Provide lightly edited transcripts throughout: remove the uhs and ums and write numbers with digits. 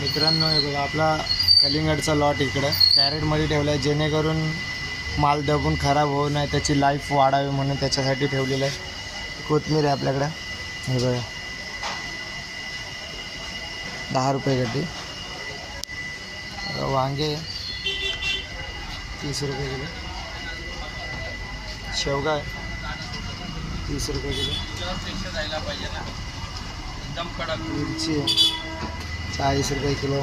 मित्रांनो हे बघा आपला कलिंगडचा लॉट इकडं कॅरेटमध्ये ठेवला आहे, जेणेकरून माल दबून खराब होऊ नये, त्याची लाईफ वाढावी म्हणून त्याच्यासाठी ठेवलेलं आहे। कोथिंबीर आहे आपल्याकडं, हे बघा 10 रुपये गड्डी। वांगे 30 रुपये किलो, शेवगा आहे 30 रुपये किलो, मिरची आहे 40 रुपये किलो,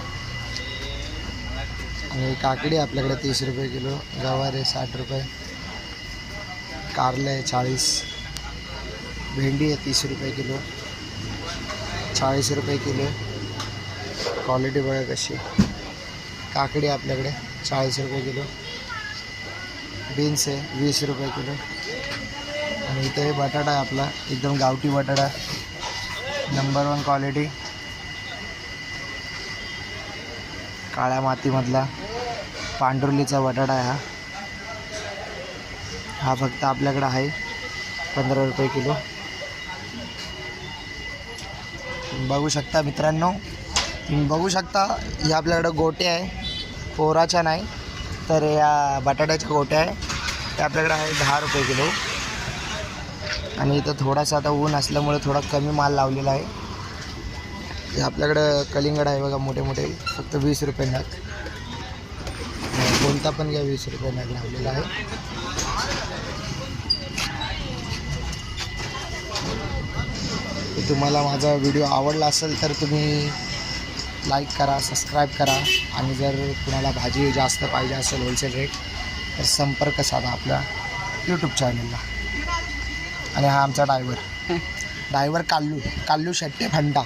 आणि काकडी आपल्याकडे 30 रुपये किलो, गवार आहे 60 रुपये, कारले आहे 40, भेंडी आहे 30 रुपये किलो, 40 रुपये किलो, क्वालिटी बघा कशी। काकडी आपल्याकडे 40 रुपये किलो, बीन्स आहे 20 रुपये किलो, आणि इथे बटाटा आहे आपला एकदम गावठी बटाटा, नंबर 1 क्वालिटी, काळ्या मातीमधला पांढरुलीचा बटाटा आहे हा फक्त आपल्याकडे आहे 15 रुपये किलो। तुम्ही बघू शकता मित्रांनो, तुम्ही बघू शकता हे आपल्याकडे गोटे आहे, पोराच्या नाही तर या बटाट्याच्या गोट्या आहे, ते आपल्याकडे आहे 10 रुपये किलो। आणि इथं थोडासा आता ऊन असल्यामुळे थोडा कमी माल लावलेला आहे। हे आपल्याकडं कलिंगड आहे बघा मोठे मोठे, फक्त 20 रुपये नग, कोणता पण घ्या 20 रुपये नग लावलेला आहे। तुम्हाला माझा व्हिडिओ आवडला असेल तर तुम्ही लाईक करा, सबस्क्राईब करा, आणि जर कुणाला भाजी जास्त पाहिजे असेल होलसेल रेट तर संपर्क साधा आपल्या यूट्यूब चॅनलला। आणि हा आमचा ड्रायव्हर काल्लू शेट्टे फंडा।